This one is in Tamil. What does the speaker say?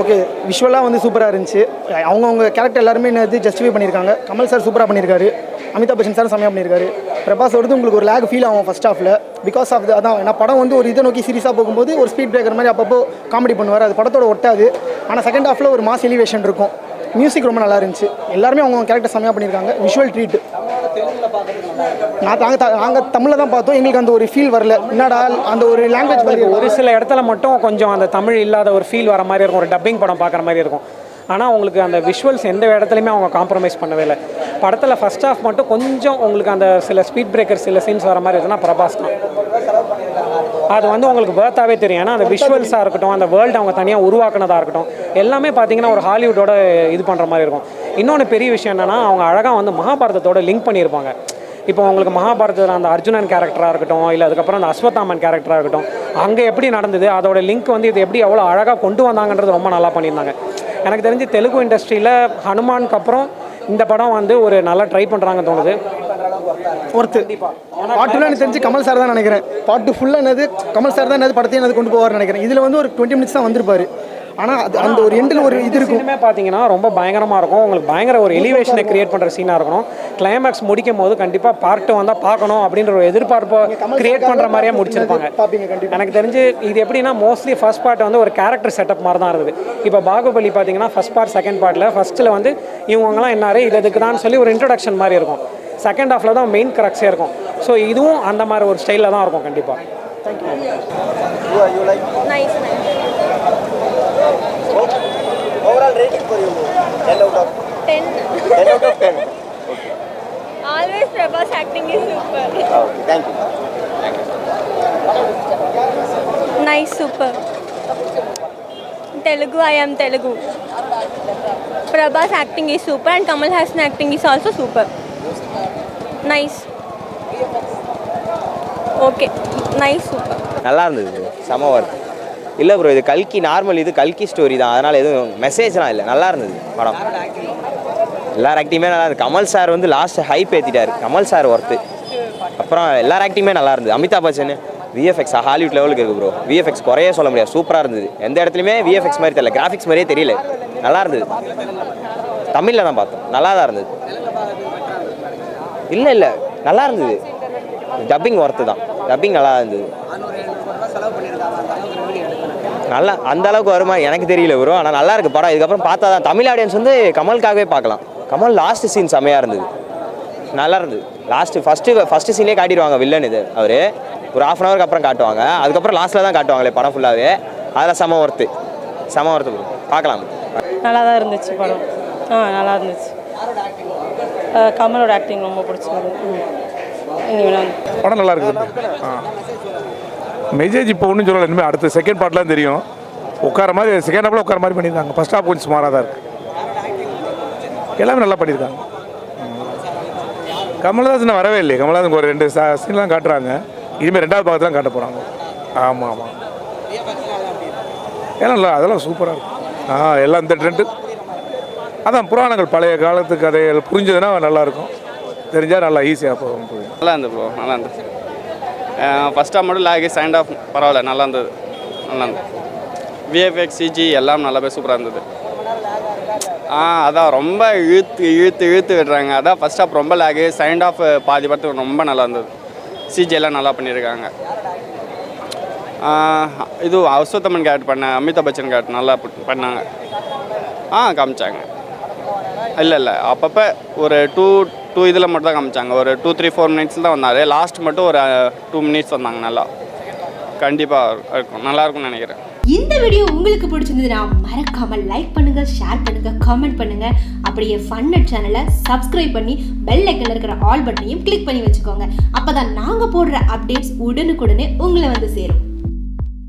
ஓகே விஷுவலாக வந்து சூப்பராக இருந்துச்சு. அவங்கவுங்க கேரக்டர் எல்லாருமே என்னது ஜஸ்டிஃபை பண்ணியிருக்காங்க. கமல் சார் சூப்பராக பண்ணியிருக்காரு, அமிதாப் பச்சன் சார் செம்மையாக பண்ணியிருக்காரு. பிரபாஸ் வருது உங்களுக்கு ஒரு லேக் ஃபீல் ஆகும் ஃபஸ்ட் ஹாஃபில். பிகாஸ் ஆஃப் அதான் ஏன்னா படம் வந்து ஒரு இதை நோக்கி சீரியஸாக போகும்போது ஒரு ஸ்பீட் பிரேக்கர் மாதிரி அப்பப்போ காமெடி பண்ணுவார், அது படத்தோட ஒட்டாது. ஆனால் செகண்ட் ஹாஃபில் ஒரு மாஸ் எலிவேஷன் இருக்கும். மியூசிக் ரொம்ப நல்லா இருந்துச்சு. எல்லாருமே அவங்க கேரக்டர் செம்மையாக பண்ணியிருக்காங்க. Visual treat. நாங்கள் தமிழில் தான் பார்த்தோம், எங்களுக்கு அந்த ஒரு ஃபீல் வரல. என்னடா அந்த ஒரு லாங்குவேஜ் மாதிரி ஒரு சில இடத்துல மட்டும் கொஞ்சம் அந்த தமிழ் இல்லாத ஒரு ஃபீல் வர மாதிரி இருக்கும், ஒரு டப்பிங் படம் பார்க்குற மாதிரி இருக்கும். ஆனால் உங்களுக்கு அந்த விஷுவல்ஸ் எந்த இடத்துலையுமே அவங்க காம்ப்ரமைஸ் பண்ணவே இல்லை. படத்தில் ஃபஸ்ட் ஹாஃப் மட்டும் கொஞ்சம் உங்களுக்கு அந்த சில ஸ்பீட் பிரேக்கர் சில சீன்ஸ் வர மாதிரி இருக்குன்னா பிரபாஸ் தான். அது வந்து உங்களுக்கு பேர்த்தாவே தெரியும். ஏன்னா அந்த விஷுவல்ஸாக இருக்கட்டும், அந்த வேர்ல்டு அவங்க தனியாக உருவாக்குனதாக இருக்கட்டும், எல்லாமே பார்த்தீங்கன்னா ஒரு ஹாலிவுட்டோட இது பண்ணுற மாதிரி இருக்கும். இன்னொன்று பெரிய விஷயம் என்னென்னா அவங்க அழகாக வந்து மகாபாரதத்தோட லிங்க் பண்ணியிருப்பாங்க. இப்போ உங்களுக்கு மகாபாரதத்தில் அந்த அர்ஜுனன் கேரக்டராக இருக்கட்டும், இல்லை அதுக்கப்புறம் அந்த அஸ்வத்தாமன் கேரக்டராக இருக்கட்டும், அங்கே எப்படி நடந்தது அதோட லிங்க் வந்து இது எப்படி எவ்வளோ அழகாக கொண்டு வந்தாங்கன்றது ரொம்ப நல்லா பண்ணியிருந்தாங்க. எனக்கு தெரிஞ்சு தெலுங்கு இண்டஸ்ட்ரியில் ஹனுமானுக்கு அப்புறம் இந்த படம் வந்து ஒரு நல்லா ட்ரை பண்ணுறாங்கன்னு தோணுது. ஒருத்து பார்ட் டூவில் எனக்கு தெரிஞ்சு கமல் சார் தான் நினைக்கிறேன். பார்ட் டூ ஃபுல்லாக என்னது கமல் சார் தான் என்னது படத்தையும் என்னது கொண்டு போவார்னு நினைக்கிறேன். இதில் வந்து ஒரு 20 மினிட்ஸ் தான் வந்திருப்பார். ஆனால் அது அந்த ஒரு எண்டில் ஒரு இது இருக்குமே பார்த்தீங்கன்னா ரொம்ப பயங்கரமாக இருக்கும். உங்களுக்கு பயங்கர ஒரு எலிவேஷனை கிரியேட் பண்ணுற சீனாக இருக்கணும். கிளைமேக்ஸ் முடிக்கும் போது கண்டிப்பாக பார்ட் வந்தால் பார்க்கணும் அப்படின்ற ஒரு எதிர்பார்ப்பை கிரியேட் பண்ணுற மாதிரியே முடிச்சிருப்பாங்க. எனக்கு தெரிஞ்சு இது எப்படின்னா மோஸ்ட்லி ஃபர்ஸ்ட் பார்ட் வந்து ஒரு கேரக்டர் செட்டப் மாதிரி தான் இருந்தது. இப்போ பாகுபலி பார்த்தீங்கன்னா ஃபர்ஸ்ட் பார்ட் செகண்ட் பார்ட்டில் ஃபர்ஸ்ட்டில் வந்து இவங்கெல்லாம் என்னாரு இதுக்கு தான் சொல்லி ஒரு இன்ட்ரடக்ஷன் மாதிரி இருக்கும். செகண்ட் ஹாஃபில் தான் மெயின் கரெக்ஸே இருக்கும். ஸோ இதுவும் அந்த மாதிரி ஒரு ஸ்டைலில் தான் இருக்கும் கண்டிப்பாக. Overall rating for you, 10 out of 10. 10 out of 10. Okay. Always Prabhas acting is super. Okay, thank you. Nice, super. Telugu, I am Telugu. Prabhas acting is super and Kamal Hassan acting is also super. Nice. Okay. Nice, super. நல்லா இருந்தது, செம ஒர்க். இல்லை ப்ரோ, இது கல்கி நார்மல், இது கல்கி ஸ்டோரி தான், அதனால் எதுவும் மெசேஜ்லாம் இல்லை. நல்லா இருந்தது படம். எல்லார் ஆக்டிங்குமே நல்லா இருந்தது. கமல் சார் வந்து லாஸ்ட் ஹைப் ஏற்றிட்டார். Kamal sir worth. அப்புறம் எல்லார் ஆக்டிங்குமே நல்லா இருந்தது. அமிதாப் பச்சன் விஎஃப்எக்ஸ் ஹாலிவுட் லெவலுக்கு இருக்குது ப்ரோ. விஎஃப்எக்ஸ் குறையே சொல்ல முடியாது, சூப்பராக இருந்தது. எந்த இடத்துலையுமே விஎஃப்எக்ஸ் மாதிரி தெரியல, கிராஃபிக்ஸ் மாதிரியே தெரியல, நல்லா இருந்தது. தமிழில் தான் பார்த்தோம், நல்லா தான் இருந்தது. இல்லை நல்லா இருந்தது. டப்பிங் ஒர்த்து தான், டப்பிங் நல்லா இருந்தது. நல்லா அந்த அளவுக்கு வருமா எனக்கு தெரியல ப்ரோ, ஆனால் நல்லா இருக்குது படம். இதுக்கப்புறம் பார்த்தா தான் தமிழ் ஆடியன்ஸ் வந்து கமலுக்காகவே பார்க்கலாம். கமல் லாஸ்ட் சீன் செம்மையாக இருந்தது, நல்லா இருந்தது. ஃபஸ்ட்டு சீன்லேயே காட்டிடுவாங்க வில்லன். இது அவர் ஒரு ½ ஹவருக்கு அப்புறம் காட்டுவாங்க, அதுக்கப்புறம் லாஸ்ட்டில் தான் காட்டுவாங்களே படம் ஃபுல்லாகவே. அதில் செம ஒர்த்து ப்ரோ, பார்க்கலாம். நல்லா தான் இருந்துச்சு படம். நல்லா இருந்துச்சு. கமலோட ஆக்டிங் ரொம்ப பிடிச்சிருந்தது. படம் நல்லா இருக்குது. மெசேஜ் இப்போ ஒன்றும் சொல்லலை, இனிமேல் அடுத்த செகண்ட் பார்ட்லாம் தெரியும். உட்கார மாதிரி செகண்ட் ஹாஃபில் உட்கார மாதிரி பண்ணியிருக்காங்க. ஃபர்ஸ்ட் ஹாஃப் கொஞ்சம் சுமாராக தான் இருக்குது. எல்லாமே நல்லா பண்ணியிருக்காங்க. கமல்ஹாசன் வரவே இல்லை. கமல்ஹாசன் ஒரு 2 சீன்லாம் காட்டுறாங்க. இனிமேல் 2வது பாகத்தில் தான் காட்ட போகிறாங்க. ஆமாம் ஏன்னா இல்லை அதெல்லாம் சூப்பராக இருக்கும். எல்லாம் இந்த ட்ரெண்டு அதான் புராணங்கள் பழைய காலத்து கதைகள் புரிஞ்சதுன்னா நல்லாயிருக்கும். தெரிஞ்சால் நல்லா ஈஸியாக போகும். நல்லா இருந்தது ப்ரோ, நல்லா இருந்தது. ஃபஸ்ட் ஹாஃப் மட்டும் லேக், செகண்ட் ஹாஃப் பரவாயில்ல, நல்லா இருந்தது. விஎஃப்எக்ஸ் சிஜி எல்லாம் நல்லாவே சூப்பராக இருந்தது. அதான் ரொம்ப இழுத்து விடுறாங்க. அதான் ஃபஸ்ட் ஹாஃப் ரொம்ப லேகு, செகண்ட் ஹாஃப் பாதி படத்துக்கு ரொம்ப நல்லா இருந்தது. சிஜி எல்லாம் நல்லா பண்ணியிருக்காங்க. இது அஸ்வத்தமன் கேரக்டர் பண்ண அமிதாப் பச்சன் கேரக்டர் நல்லா பண்ணாங்க. காமிச்சாங்க. இல்லை அப்பப்போ ஒரு டூ இதில் மட்டும் தான் காமிச்சாங்க. ஒரு 2-3-4 மினிட்ஸில் தான் வந்தார். லாஸ்ட் மட்டும் ஒரு 2 மினிட்ஸ் வந்தாங்க. நல்லா கண்டிப்பாக இருக்கும், நல்லாயிருக்கும்னு நினைக்கிறேன். இந்த வீடியோ உங்களுக்கு பிடிச்சிருந்ததுன்னா மறக்காம லைக் பண்ணுங்க, ஷேர் பண்ணுங்க, கமெண்ட் பண்ணுங்க. அப்படியே ஃபன் சேனலை சப்ஸ்கிரைப் பண்ணி பெல் ஐக்கன்ல இருக்கிற ஆல் பட்டனையும் கிளிக் பண்ணி வச்சுக்கோங்க. அப்பதான் நாங்க போடுற அப்டேட்ஸ் உடனுக்குடனே உங்களை வந்து சேரும்.